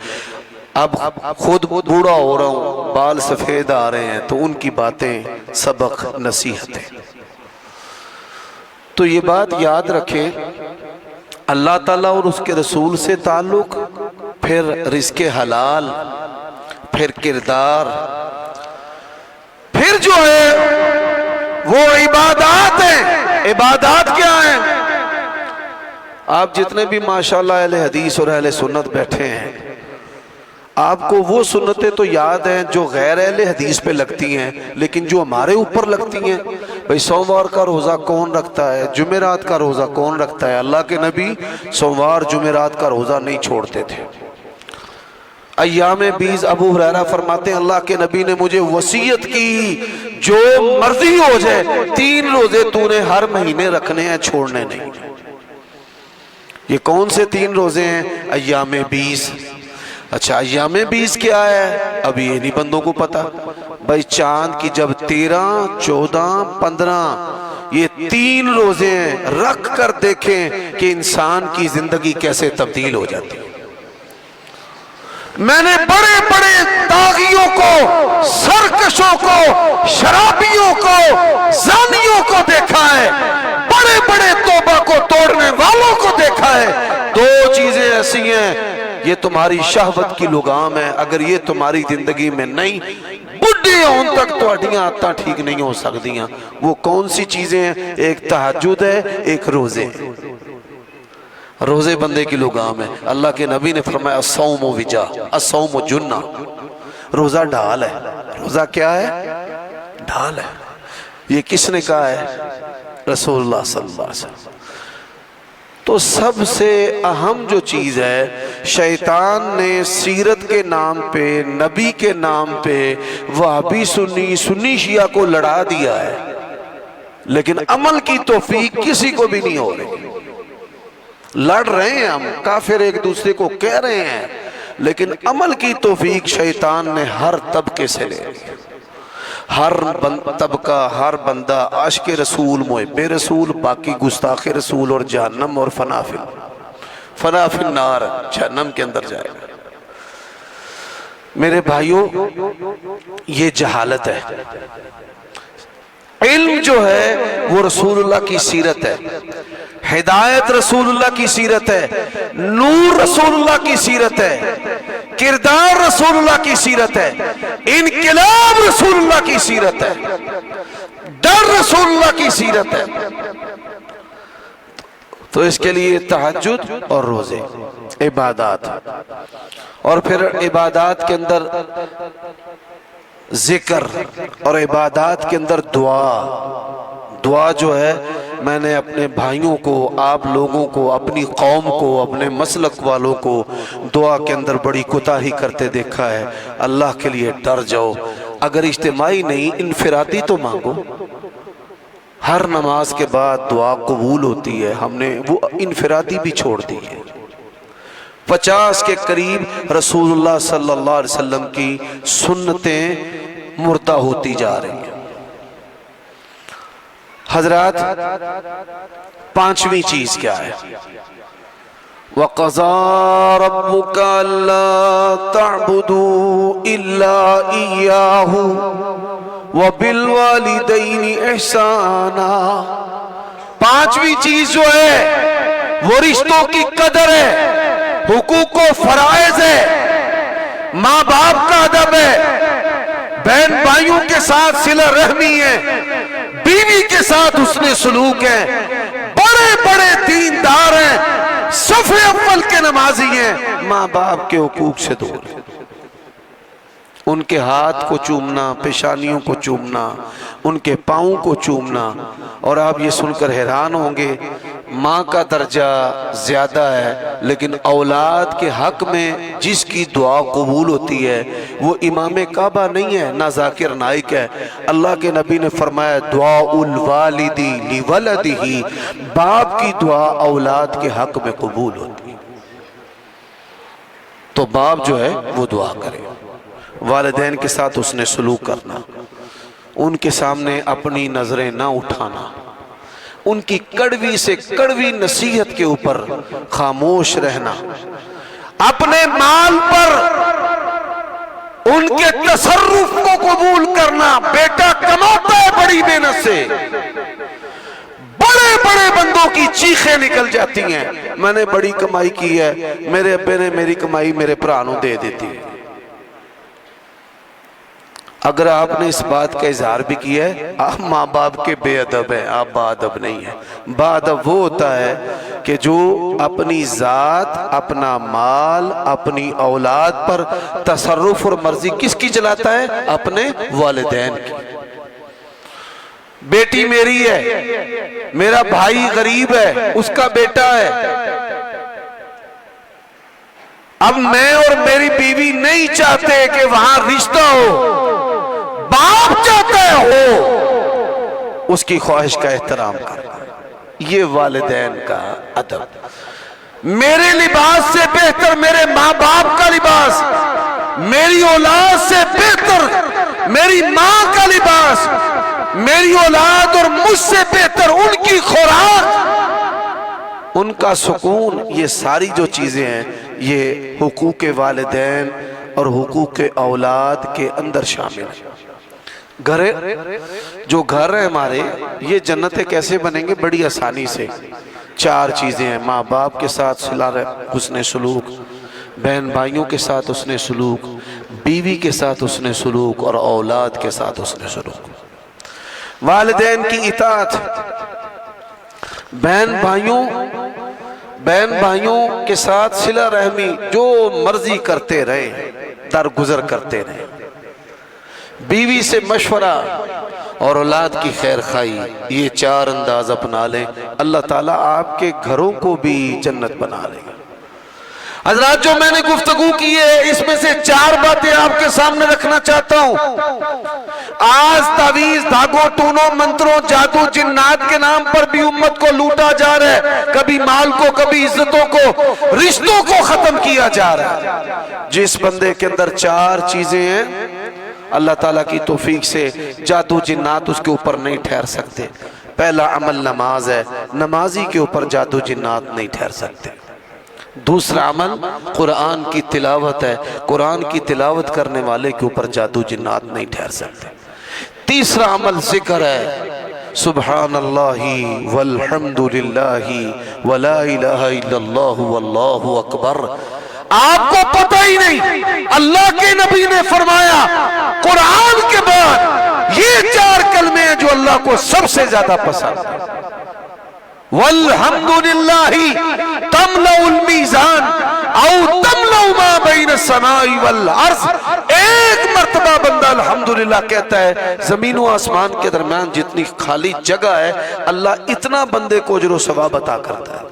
اب خود بوڑھا ہو رہا ہوں، بال سفید آ رہے ہیں، تو ان کی باتیں سبق نصیحتیں۔ تو یہ بات یاد رکھیں، اللہ تعالیٰ اور اس کے رسول سے تعلق، پھر رزق حلال، پھر کردار، پھر جو ہے وہ عبادات ہیں۔ عبادات کیا ہیں؟ آپ جتنے بھی ماشاءاللہ اہل حدیث اور اہل سنت بیٹھے ہیں، آپ کو وہ سنتیں تو یاد ہیں جو غیر اہل حدیث پہ لگتی ہیں، لیکن جو ہمارے اوپر لگتی ہیں، بھئی سوموار کا روزہ کون رکھتا ہے، جمعرات کا روزہ کون رکھتا ہے؟ اللہ کے نبی سوموار جمعرات کا روزہ نہیں چھوڑتے تھے۔ ایام بیز ابو ہریرہ فرماتے ہیں اللہ کے نبی نے مجھے وصیت کی، جو مرضی ہو جائے 3 روزے تو نے ہر مہینے رکھنے ہیں، چھوڑنے نہیں۔ یہ کون سے 3 روزے ہیں؟ ایام بیز۔ اچھا ایام بیز کیا ہے؟ اب یہ نہیں بندوں کو پتا۔ بھائی چاند کی جب 13، 14، 15 یہ 3 روزے ہیں، رکھ کر دیکھیں کہ انسان کی زندگی کیسے تبدیل ہو جاتی ہے۔ میں نے بڑے بڑے داغیوں کو، سرکشوں کو، شرابیوں کو، زانیوں کو دیکھا ہے، بڑے بڑے توبہ کو توڑنے والوں کو دیکھا ہے۔ 2 چیزیں ایسی ہیں، یہ تمہاری شہوت کی لگام ہے، اگر یہ تمہاری زندگی میں نہیں، بڑھے ہون تک تو اڈیاں آتا ٹھیک نہیں ہو سکتیاں۔ وہ کون سی چیزیں ہیں؟ ایک تہجد ہے، ایک روزے۔ روزے بندے کی لگام ہے۔ اللہ کے نبی نے فرمایا الصوم وجا، الصوم جنہ، روزہ ڈھال ہے۔ روزہ کیا ہے؟ ڈھال ہے۔ یہ کس نے کہا ہے؟ رسول اللہ صلی اللہ علیہ وسلم۔ تو سب سے اہم جو چیز ہے، شیطان نے سیرت کے نام پہ، نبی کے نام پہ وہابی سنی، سنی شیعہ کو لڑا دیا ہے، لیکن عمل کی توفیق کسی کو بھی نہیں ہو رہی۔ لڑ رہے ہیں ہم، کافر ایک دوسرے کو کہہ رہے ہیں، لیکن عمل کی توفیق شیطان نے ہر طبقے سے لے لی۔ ہر طبقہ، ہر بندہ عاشق رسول، محب رسول، باقی گستاخ رسول اور جہنم اور فنا فی النار، جہنم کے اندر جائے گا۔ میرے بھائیوں، یہ جہالت ہے۔ علم جو ہے وہ رسول اللہ کی سیرت ہے، ہدایت رسول اللہ کی سیرت ہے، نور رسول اللہ کی سیرت ہے، کردار رسول اللہ کی سیرت ہے، انقلاب رسول اللہ کی سیرت ہے، ڈر رسول اللہ کی سیرت ہے۔ تو اس کے لیے تہجد اور روزے، عبادات، اور پھر عبادات کے اندر ذکر، اور عبادات کے اندر دعا جو ہے، میں نے اپنے بھائیوں کو، آپ لوگوں کو، اپنی قوم کو، اپنے مسلک والوں کو دعا کے اندر بڑی کوتاہی کرتے دیکھا ہے۔ اللہ کے لیے ڈر جاؤ، اگر اجتماعی نہیں انفرادی تو مانگو۔ ہر نماز کے بعد دعا قبول ہوتی ہے، ہم نے وہ انفرادی بھی چھوڑ دی ہے۔ 50 کے قریب رسول اللہ صلی اللہ علیہ وسلم کی سنتیں مردہ ہوتی جا رہی ہیں۔ حضرات، 5ویں چیز کیا ہے؟ وَقَضَىٰ رَبُّكَ أَلَّا تَعْبُدُوا إِلَّا إِيَّاهُ وَبِالْوَالِدَيْنِ إِحْسَانًا۔ 5ویں چیز جو ہے وہ رشتوں کی قدر ہے، حقوق و فرائض ہے، ماں باپ کا ادب ہے، بہن بھائیوں کے ساتھ صلہ رحمی ہے، بیوی کے ساتھ حسن سلوک ہے، بڑے بڑے دیندار ہیں، صف اول کے نمازی ہیں، ماں باپ کے حقوق سے دور ہیں۔ ان کے ہاتھ کو چومنا، پیشانیوں کو چومنا، ان کے پاؤں کو چومنا۔ اور آپ یہ سن کر حیران ہوں گے، ماں کا درجہ زیادہ ہے، لیکن اولاد کے حق میں جس کی دعا قبول ہوتی ہے وہ امام کعبہ نہیں ہے، نہ ذاکر نائک ہے۔ اللہ کے نبی نے فرمایا دعا الوالدی لولدہ، باپ کی دعا اولاد کے حق میں قبول ہوتی ہے۔ تو باپ جو ہے وہ دعا کرے، والدین کے ساتھ اس نے سلوک کرنا، ان کے سامنے اپنی نظریں نہ اٹھانا، ان کی کڑوی سے کڑوی نصیحت کے اوپر خاموش رہنا، اپنے مال پر ان کے تصرف کو قبول کرنا۔ بیٹا کماتا ہے بڑی محنت سے، بڑے بڑے بندوں کی چیخیں نکل جاتی ہیں، میں نے بڑی کمائی کی ہے، میرے ابے نے میری کمائی میرے پرانوں دے دیتی ہے۔ اگر آپ نے اس بات کا اظہار بھی کیا ہے، آپ ماں باپ کے بے ادب ہیں، آپ با ادب نہیں ہیں۔ با ادب وہ ہوتا ہے کہ جو اپنی ذات، اپنا مال، اپنی اولاد پر تصرف اور مرضی کس کی چلاتا ہے؟ اپنے والدین کی۔ بیٹی میری ہے، میرا بھائی غریب ہے، اس کا بیٹا ہے، اب میں اور میری بیوی نہیں چاہتے کہ وہاں رشتہ ہو، باپ چاہتا ہے ہو، اس کی خواہش کا احترام کرنا، یہ والدین کا ادب۔ میرے لباس سے بہتر میرے ماں باپ کا لباس، میری اولاد سے بہتر میری ماں کا لباس، میری اولاد اور مجھ سے بہتر ان کی خوراک، ان کا سکون، یہ ساری جو چیزیں ہیں یہ حقوق والدین اور حقوق اولاد کے اندر شامل ہیں۔ جو گھر ہیں ہمارے، یہ جنتیں کیسے بنیں گے؟ بڑی آسانی سے۔ 4 چیزیں ہیں، ماں باپ کے ساتھ صلہ حسن سلوک، بہن بھائیوں کے ساتھ حسن سلوک، بیوی کے ساتھ حسن سلوک، اور اولاد کے ساتھ حسن سلوک۔ والدین کی اطاعت، بہن بھائیوں کے ساتھ صلہ رحمی، جو مرضی کرتے رہے، درگزر کرتے رہے، بیوی سے مشورہ اور اولاد کی خیر خواہی، یہ 4 انداز اپنا لیں، اللہ تعالیٰ آپ کے گھروں کو بھی جنت بنا لے گا۔ حضرات، جو میں نے گفتگو کی ہے اس میں سے 4 باتیں آپ کے سامنے رکھنا چاہتا ہوں۔ آج تعویذ، دھاگوں، ٹونوں، منتروں، جادو، جنات کے نام پر بھی امت کو لوٹا جا رہا ہے، کبھی مال کو، کبھی عزتوں کو، رشتوں کو ختم کیا جا رہا ہے۔ جس بندے کے اندر 4 چیزیں ہیں، اللہ تعالیٰ کی توفیق سے جادو جنات اس کے اوپر نہیں ٹھہر سکتے۔ پہلا عمل نماز ہے، نمازی کے اوپر جادو جنات نہیں ٹھہر سکتے۔ دوسرا عمل قرآن کی تلاوت ہے، قرآن کی تلاوت کرنے والے کے اوپر جادو جنات نہیں ٹھہر سکتے۔ تیسرا عمل ذکر ہے، سبحان اللہ والحمد للہ ولا الہ الا اللہ واللہ اکبر۔ آپ کو پتہ ہی نہیں، اللہ کے نبی نے فرمایا قرآن کے بعد یہ 4 کلمے ہیں جو اللہ کو سب سے زیادہ پسند ہیں۔ والحمدللہ تملأ المیزان او تملأ ما بین السماء والارض۔ ایک مرتبہ بندہ الحمدللہ کہتا ہے، زمین و آسمان کے درمیان جتنی خالی جگہ ہے اللہ اتنا بندے کو اجر و ثواب عطا کرتا ہے۔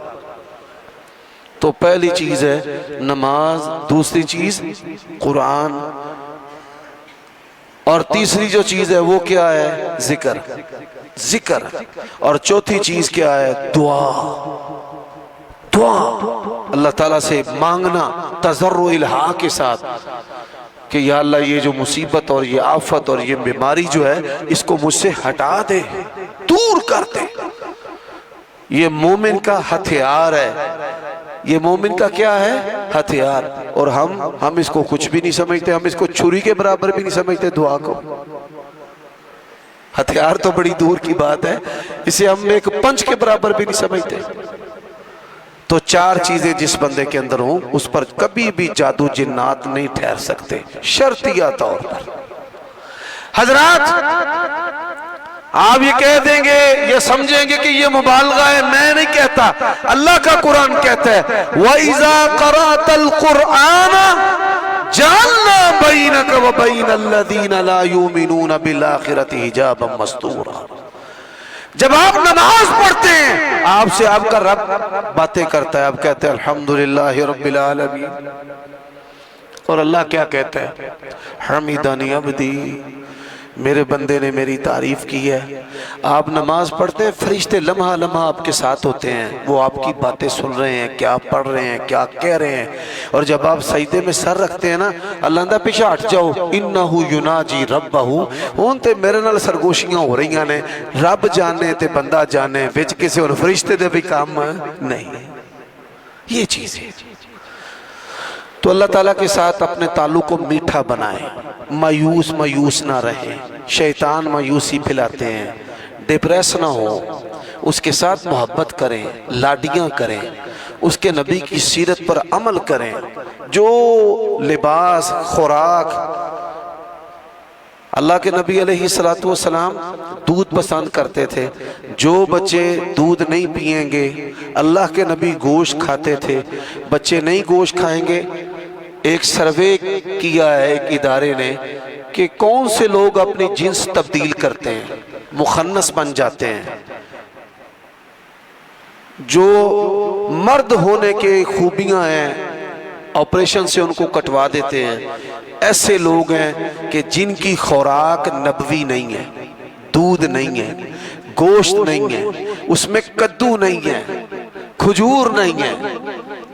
تو پہلی چیز ہے نماز، دوسری چیز قرآن، اور تیسری جو چیز ہے وہ کیا ہے؟ ذکر، اور چوتھی چیز کیا ہے؟ دعا۔ اللہ تعالیٰ سے مانگنا تضرع الہا کے ساتھ کہ یا اللہ یہ جو مصیبت اور یہ آفت اور یہ بیماری جو ہے اس کو مجھ سے ہٹا دے، دور کر دے۔ یہ مومن کا ہتھیار ہے، یہ مومن کا کیا ہے؟ ہتھیار۔ اور ہم اس کو کچھ بھی نہیں سمجھتے، ہم اس کو چھری کے برابر بھی نہیں سمجھتے دعا کو۔ ہتھیار تو بڑی دور کی بات ہے، اسے ہم ایک پنچ کے برابر بھی نہیں سمجھتے۔ تو 4 چیزیں جس بندے کے اندر ہوں اس پر کبھی بھی جادو جنات نہیں ٹھہر سکتے، شرطیہ طور پر۔ حضرات آپ یہ کہہ دیں گے، یہ سمجھیں گے کہ یہ مبالغہ ہے، میں نہیں کہتا، اللہ کا قرآن کہتا ہے وَإِذَا قَرَأْتَ الْقُرْآنَ جَعَلْنَا بَيْنَكَ وَبَيْنَ الَّذِينَ لَا يُؤْمِنُونَ بِالْآخِرَةِ حِجَابًا مَسْتُورًا۔ جب آپ نماز پڑھتے ہیں آپ سے آپ کا رب باتیں کرتا ہے، آپ کہتے ہیں الحمدللہ رب العالمین، اور اللہ کیا کہتا ہے؟ حمیدنی عبدی، میرے بندے نے میری تعریف کی ہے۔ آپ نماز پڑھتے ہیں، فرشتے لمحہ لمحہ آپ کے ساتھ ہوتے ہیں، وہ آپ کی باتیں سن رہے ہیں، کیا پڑھ رہے ہیں، کیا کہہ رہے ہیں۔ اور جب آپ سجدے میں سر رکھتے ہیں نا، اللہ اندہ پیچھے ہٹ جاؤ، انہو یناجی ربہ، ان تے میرے نال سرگوشیاں ہو رہی ہیں، رب جانے تے بندہ جانے، وچ کسی اور فرشتے دے بھی کام نہیں۔ یہ چیز ہے۔ تو اللہ تعالیٰ کے ساتھ اپنے تعلق کو میٹھا بنائیں، مایوس نہ رہیں۔ شیطان مایوسی پھیلاتے ہیں، ڈپریس نہ ہو، اس کے ساتھ محبت کریں، لاڈیاں کریں، اس کے نبی کی سیرت پر عمل کریں۔ جو لباس، خوراک، اللہ کے نبی علیہ السلام دودھ پسند کرتے تھے، جو بچے دودھ نہیں پئیں گے، اللہ کے نبی گوشت کھاتے تھے، بچے نہیں گوشت کھائیں گے۔ ایک سروے کیا ہے ایک ادارے نے کہ کون سے لوگ اپنی جنس تبدیل کرتے ہیں، مخنث بن جاتے ہیں، جو مرد ہونے کے خوبیاں ہیں آپریشن سے ان کو کٹوا دیتے ہیں۔ ایسے لوگ ہیں کہ جن کی خوراک نبوی نہیں ہے، دودھ نہیں ہے، گوشت نہیں ہے، اس میں کدو نہیں ہے، کھجور نہیں ہے۔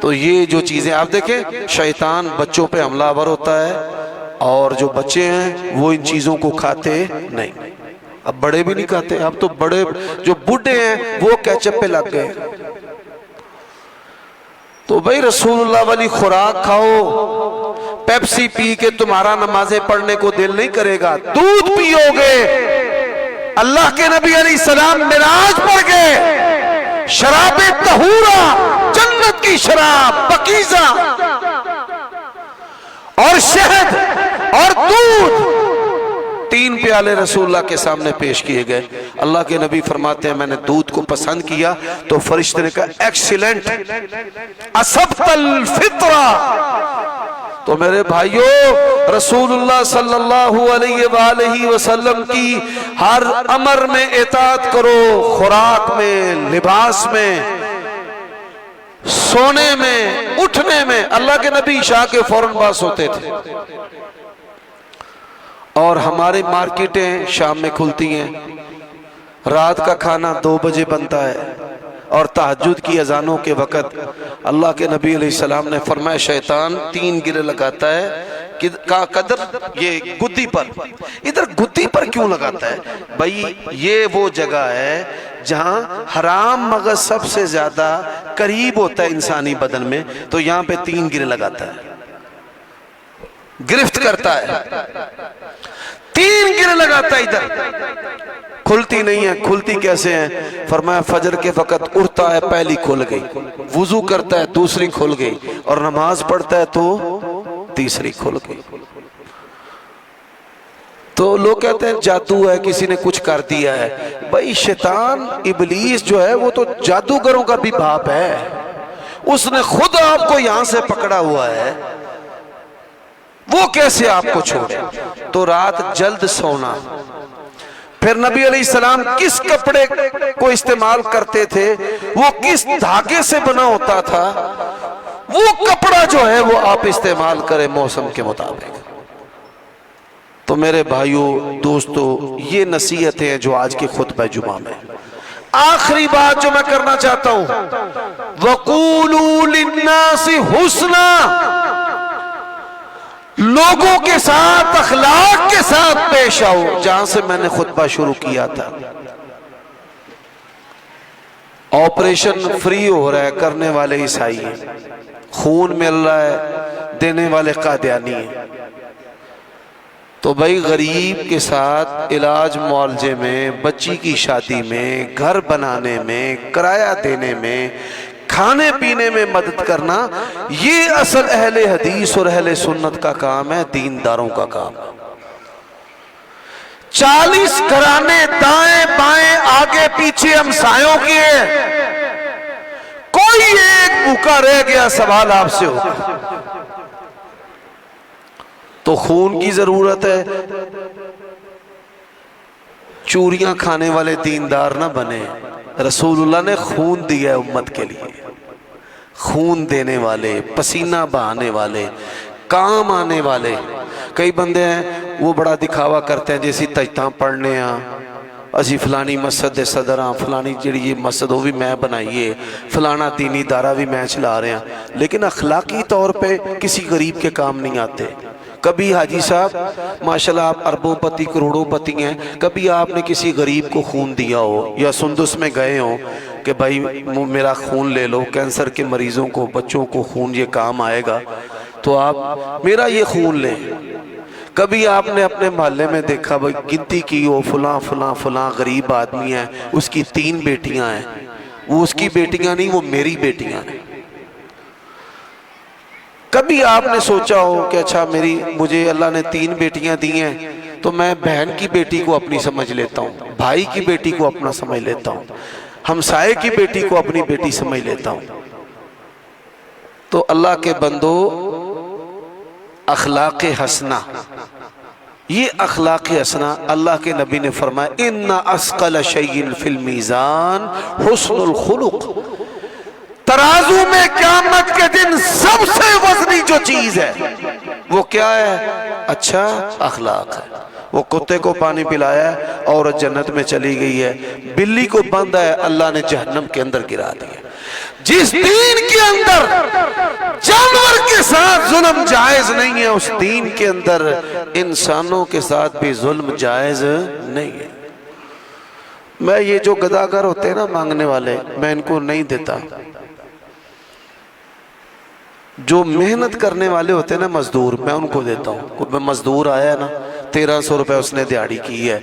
تو یہ جو چیزیں آپ دیکھیں، شیطان بچوں پہ حملہ آور ہوتا ہے، اور جو بچے ہیں وہ ان چیزوں کو کھاتے نہیں۔ اب بڑے بھی نہیں کھاتے، اب تو بڑے جو بوڑھے ہیں وہ کیچپ پہ لگ گئے۔ تو بھائی رسول اللہ والی خوراک کھاؤ۔ پیپسی پی کے تمہارا نمازیں پڑھنے کو دل نہیں کرے گا، دودھ پیو گے۔ اللہ کے نبی علیہ السلام معراج پر گئے، شراب طہورہ، جنت کی شراب پاکیزہ، اور شہد اور دودھ، 3 پیالے رسول اللہ کے سامنے پیش کیے گئے۔ اللہ کے نبی فرماتے ہیں میں نے دودھ کو پسند کیا تو فرشتے نے کہا ایکسیلنٹ، اصبت الفطرہ۔ تو میرے بھائیوں، رسول اللہ صلی اللہ علیہ وآلہ وسلم کی ہر امر میں اطاعت کرو، خوراک میں، لباس میں، سونے میں، اٹھنے میں۔ اللہ کے نبی عشاء کے فوراً باس ہوتے تھے، اور ہماری مارکیٹیں شام میں کھلتی ہیں، رات کا کھانا 2 بجے بنتا ہے، اور تہجد کی اذانوں کے وقت اللہ کے نبی علیہ السلام نے فرمایا شیطان 3 گرے لگاتا ہے قدر یہ گدی پر۔ ادھر گدی پر کیوں لگاتا ہے بھائی؟ یہ وہ جگہ ہے جہاں حرام مغز سب سے زیادہ قریب ہوتا ہے انسانی بدن میں، تو یہاں پہ 3 گرے لگاتا ہے، گرفت کرتا ہے، 3 گرے لگاتا ہے۔ ادھر کھلتی نہیں ہے۔ کھلتی کیسے ہیں؟ فرمایا فجر کے وقت اٹھتا ہے پہلی کھل گئی، وضو کرتا ہے دوسری کھل گئی، اور نماز پڑھتا ہے تو تیسری کھل گئی۔ تو لوگ کہتے ہیں جادو ہے، کسی نے کچھ کر دیا ہے۔ بھائی شیطان ابلیس جو ہے وہ تو جادوگروں کا بھی باپ ہے، اس نے خود آپ کو یہاں سے پکڑا ہوا ہے، وہ کیسے آپ کو چھوڑے؟ تو رات جلد سونا۔ پھر نبی علیہ السلام کس کپڑے کو استعمال کرتے تھے، وہ کس دھاگے سے بنا ہوتا تھا، وہ کپڑا جو ہے وہ آپ استعمال کریں موسم کے مطابق۔ تو میرے بھائیوں دوستو، یہ نصیحتیں ہیں جو آج کے خطبہ جمعہ میں۔ آخری بات جو میں کرنا چاہتا ہوں، وَقُولُوا لِلنَّاسِ حُسْنًا، لوگوں کے ساتھ اخلاق کے ساتھ پیش آؤ۔ جہاں سے میں نے خطبہ شروع کیا تھا، آپریشن فری ہو رہا ہے، کرنے والے عیسائی ہیں، خون مل رہا ہے، دینے والے قادیانی ہیں۔ تو بھائی غریب کے ساتھ علاج معالجے میں، بچی کی شادی میں، گھر بنانے میں، کرایہ دینے میں، کھانے پینے میں مدد کرنا، یہ اصل اہل حدیث اور اہل سنت کا کام ہے، دینداروں کا کام۔ 40 گھرانے دائیں بائیں آگے پیچھے ہمسایوں کے ہیں، کوئی ایک بھوکا رہ گیا سوال آپ سے ہوگا۔ تو خون کی ضرورت ہے، چوریاں کھانے والے دیندار نہ بنے۔ رسول اللہ نے خون دیا ہے امت کے لیے، خون دینے والے، پسینہ بہانے والے، کام آنے والے۔ کئی بندے ہیں وہ بڑا دکھاوا کرتے ہیں، جیسی تجتاں پڑھنے ہاں اسی فلانی مسجد دے صدر ہاں، فلانی جڑی یہ مسجد وہ بھی میں بنائیے، فلانا دینی ادارہ بھی میں چلا رہے ہیں، لیکن اخلاقی طور پہ کسی غریب کے کام نہیں آتے۔ کبھی حاجی صاحب ماشاءاللہ آپ اربوں پتی کروڑوں پتی ہیں، کبھی آپ نے کسی غریب کو خون دیا ہو یا سندس میں گئے ہوں کہ بھائی میرا خون لے لو، کینسر کے مریضوں کو، بچوں کو خون یہ کام آئے گا، تو آپ میرا یہ خون لیں۔ کبھی آپ نے اپنے محلے میں دیکھا بھائی گنتی کی ہو، فلاں فلاں فلاں غریب آدمی ہے، اس کی 3 بیٹیاں ہیں، وہ اس کی بیٹیاں نہیں، وہ میری بیٹیاں ہیں۔ کبھی آپ نے سوچا ہو کہ اچھا مجھے اللہ نے 3 بیٹیاں دی ہیں تو میں بہن کی بیٹی کو اپنی سمجھ لیتا ہوں، بھائی کی بیٹی کو اپنا سمجھ لیتا ہوں، ہمسائے کی بیٹی کو اپنی بیٹی سمجھ لیتا ہوں۔ تو اللہ کے بندو، اخلاق حسنہ، یہ اخلاق حسنہ اللہ کے نبی نے فرمایا ان اثقل شیء فی المیزان حسن الخلق، ترازو میں قیامت کے دن سب سے وزنی جو چیز ہے وہ کیا ہے؟ اچھا اخلاق ہے۔ وہ کتے کو پانی پلایا ہے، عورت جنت میں چلی گئی ہے، بلی کو بندھا ہے، اللہ نے جہنم کے اندر گرا دیا۔ جس دین کے اندر جانور کے ساتھ ظلم جائز نہیں ہے، اس دین کے اندر انسانوں کے ساتھ بھی ظلم جائز نہیں ہے۔ میں یہ جو گداگر ہوتے ہیں نا مانگنے والے، میں ان کو نہیں دیتا۔ جو محنت کرنے والے ہوتے ہیں نا مزدور، میں ان کو دیتا ہوں۔ کوئی مزدور آیا ہے نا، 1300 روپے اس نے دیہاڑی کی ہے،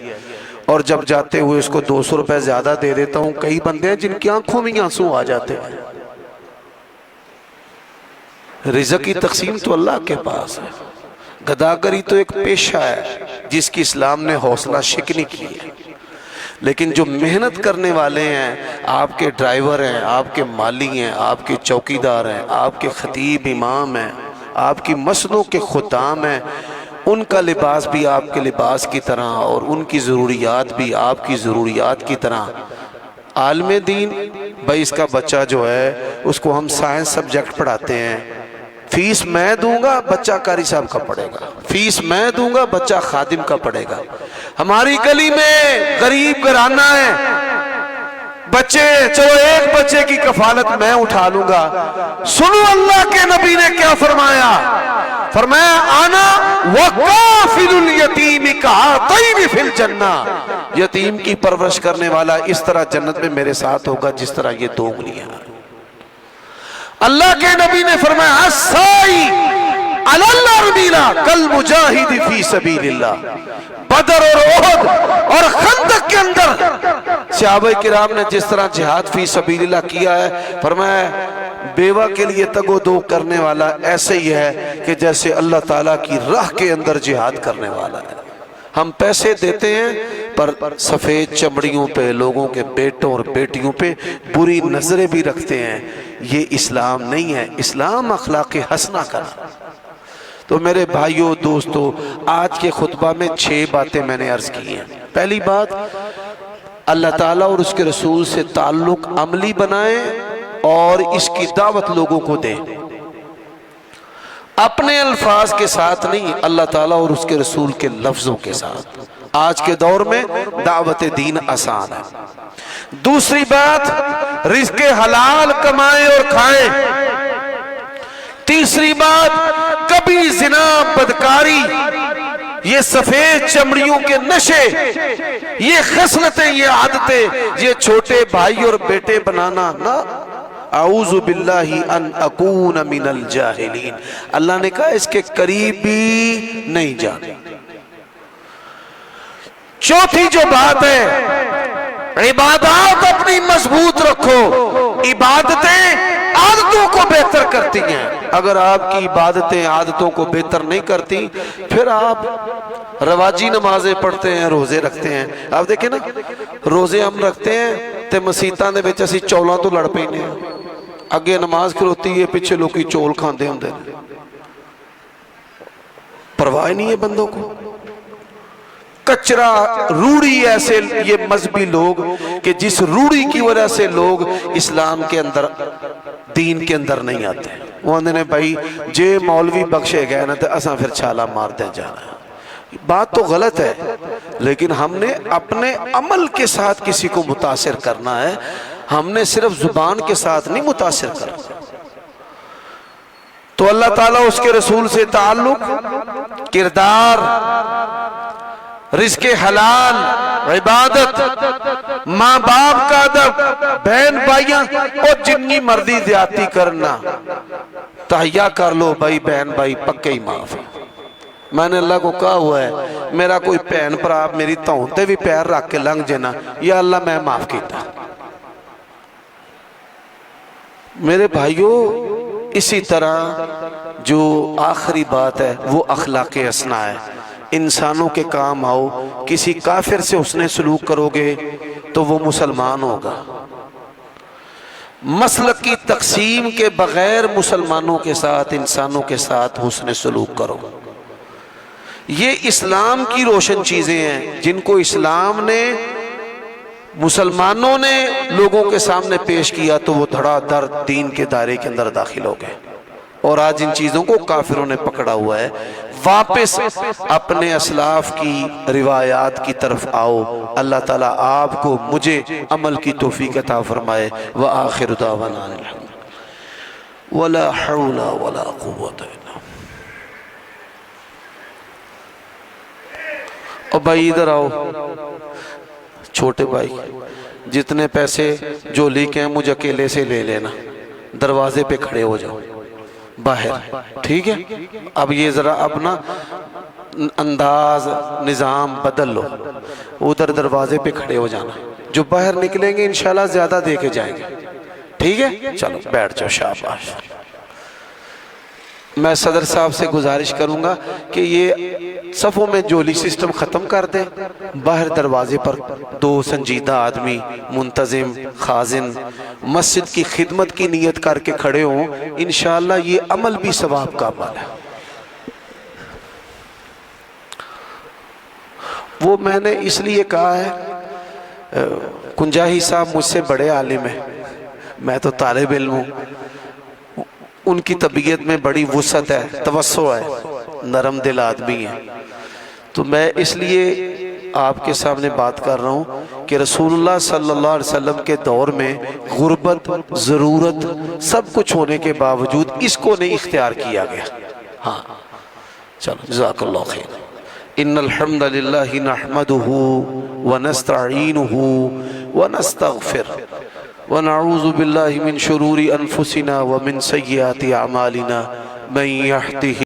اور جب جاتے ہوئے اس کو 200 روپے زیادہ دے دیتا ہوں۔ کئی بندے ہیں جن کی آنکھوں میں آنسو آ جاتے ہیں۔ رزق کی تقسیم تو اللہ کے پاس ہے، گداگری تو ایک پیشہ ہے جس کی اسلام نے حوصلہ شکنی کی ہے۔ لیکن جو محنت کرنے والے ہیں، آپ کے ڈرائیور ہیں، آپ کے مالی ہیں، آپ کے چوکیدار ہیں، آپ کے خطیب امام ہیں، آپ کی مسجدوں کے خدام ہیں، ان کا لباس بھی آپ کے لباس کی طرح اور ان کی ضروریات بھی آپ کی ضروریات کی طرح۔ عالم دین بھائی اس کا بچہ جو ہے اس کو ہم سائنس سبجیکٹ پڑھاتے ہیں، فیس میں دوں گا بچہ قاری صاحب کا پڑھے گا، فیس میں دوں گا بچہ خادم کا پڑھے گا۔ ہماری گلی میں غریب گھرانہ ہے، بچے چلو ایک بچے کی کفالت میں اٹھا لوں گا۔ سنو اللہ کے نبی نے کیا فرمایا، فرمایا آنا وکافل الیتیم کہاتین فی الجنہ، یتیم کی پرورش کرنے والا اس طرح جنت میں میرے ساتھ ہوگا جس طرح یہ 2 انگلیاں۔ اللہ کے نبی نے فرمایا السائی علی الارمیلہ کالمجاہد فی سبیل اللہ، بدر اور احد اور خندق کے اندر صحابہ کرام نے جس طرح جہاد فی سبیل اللہ کیا ہے، فرمایا بیوہ کے لیے تگ و دو کرنے والا ایسے ہی ہے کہ جیسے اللہ تعالیٰ کی راہ کے اندر جہاد کرنے والا ہے۔ ہم پیسے دیتے ہیں پر سفید چمڑیوں پہ لوگوں کے بیٹوں اور بیٹیوں پہ بری نظریں بھی رکھتے ہیں۔ یہ اسلام نہیں ہے، اسلام اخلاق حسنہ کرنا۔ تو میرے بھائیوں دوستو، آج کے خطبہ میں 6 باتیں میں نے عرض کی ہیں۔ پہلی بات، اللہ تعالیٰ اور اس کے رسول سے تعلق عملی بنائیں اور اس کی دعوت لوگوں کو دیں، اپنے الفاظ کے ساتھ نہیں، اللہ تعالیٰ اور اس کے رسول کے لفظوں کے ساتھ۔ آج کے دور میں دعوت دین آسان ہے۔ دوسری بات، رزق حلال کمائیں اور کھائیں۔ تیسری بات، کبھی زنا، بدکاری، یہ سفید چمڑیوں کے نشے، یہ خصلتیں، یہ عادتیں، یہ چھوٹے بھائی اور بیٹے بنانا نہ، اعوذ باللہ ان اکون من الجاہلین، اللہ نے کہا اس کے قریب بھی نہیں جانا۔ چوتھی جو بات ہے، عبادات اپنی مضبوط رکھو، عبادتیں عادتوں کو بہتر کرتی ہیں۔ اگر آپ کی عبادتیں عادتوں کو بہتر نہیں کرتی، پھر آپ رواجی نمازیں پڑھتے ہیں، روزے رکھتے ہیں۔ آپ دیکھیں نا، روزے ہم رکھتے ہیں تے مسیتاں دے وچ اسی چولاں تو لڑ پینے ہیں، اگے نماز کھلوتی ہے، پیچھے لوکی چول کھاندے ہوندے ہیں۔ پرواہ نہیں ہے بندوں کو۔ کچرا روڑی ایسے یہ مذہبی لوگ کہ جس روڑی کی وجہ سے لوگ اسلام کے اندر، دین کے اندر نہیں آتے۔ وہ اندھے نے بھائی جے مولوی بخشے گئے نا تو اساں پھر چھالا مار دیں جانا ہے۔ بات تو غلط ہے، لیکن ہم نے اپنے عمل کے ساتھ کسی کو متاثر کرنا ہے، ہم نے صرف زبان کے ساتھ نہیں متاثر کرنا۔ تو اللہ تعالیٰ اس کے رسول سے تعلق، کردار، رزق حلال، عبادت، ماں باپ کا ادب، بہن بھائیاں، اور جنی مردی زیادتی کرنا، تہیا کر لو بھائی بہن بھائی پکے ہی معاف۔ میں نے اللہ کو کہا ہوا ہے میرا کوئی بہن پر آپ میری تہونتے بھی پیر رکھ کے لنگ جنا، یا اللہ میں معاف کیتا۔ میرے بھائیوں، اسی طرح جو آخری بات ہے وہ اخلاق حسنہ ہے۔ انسانوں کے کام آؤ، کسی کافر سے حسن سلوک کرو گے تو وہ مسلمان ہوگا۔ مسلک کی تقسیم کے بغیر مسلمانوں کے ساتھ، انسانوں کے ساتھ حسن سلوک کرو۔ یہ اسلام کی روشن چیزیں ہیں جن کو اسلام نے، مسلمانوں نے لوگوں کے سامنے پیش کیا تو وہ دھڑا دھڑ دین کے دائرے کے اندر داخل ہو گئے، اور آج ان چیزوں کو کافروں نے پکڑا ہوا ہے۔ واپس اپنے اسلاف کی روایات کی طرف آؤ، اللہ تعالیٰ آپ کو مجھے عمل کی توفیق عطا فرمائے۔ وآخر دعوانا الحمد ولا حول ولا قوت الا۔ اور بھائی ادھر آؤ، چھوٹے بھائی، جتنے پیسے جو لے کے ہیں مجھے اکیلے سے لے لینا، دروازے پہ کھڑے ہو جاؤ باہر، ٹھیک ہے؟ اب یہ ذرا اپنا انداز نظام بدل لو، ادھر دروازے پہ کھڑے ہو جانا، جو باہر نکلیں گے انشاءاللہ زیادہ دے کے جائیں گے، ٹھیک ہے؟ چلو بیٹھ جاؤ، شاباش۔ میں صدر صاحب سے گزارش کروں گا کہ یہ صفوں میں جولی سسٹم ختم کر دیں، باہر دروازے پر دو سنجیدہ آدمی منتظم خازن مسجد کی خدمت کی نیت کر کے کھڑے ہوں، انشاءاللہ یہ عمل بھی ثواب کا عمل ہے۔ وہ میں نے اس لیے کہا ہے، کنجاہی صاحب مجھ سے بڑے عالم ہیں، میں تو طالب علم ہوں، ان کی طبیعت میں بڑی وسعت ہے، توسع ہے، نرم دل آدمی ہے، تو میں اس لیے آپ کے سامنے بات کر رہا ہوں کہ رسول اللہ صلی اللہ علیہ وسلم کے دور میں غربت، ضرورت، سب کچھ ہونے کے باوجود اس کو نہیں اختیار کیا گیا۔ ہاں چلو، جزاک اللہ خیر۔ ان الحمد للہ نحمدہ ونستعینہ ونستغفر ونعوذ باللہ من شرور انفسنا ومن سیئات اعمالنا من یہدہ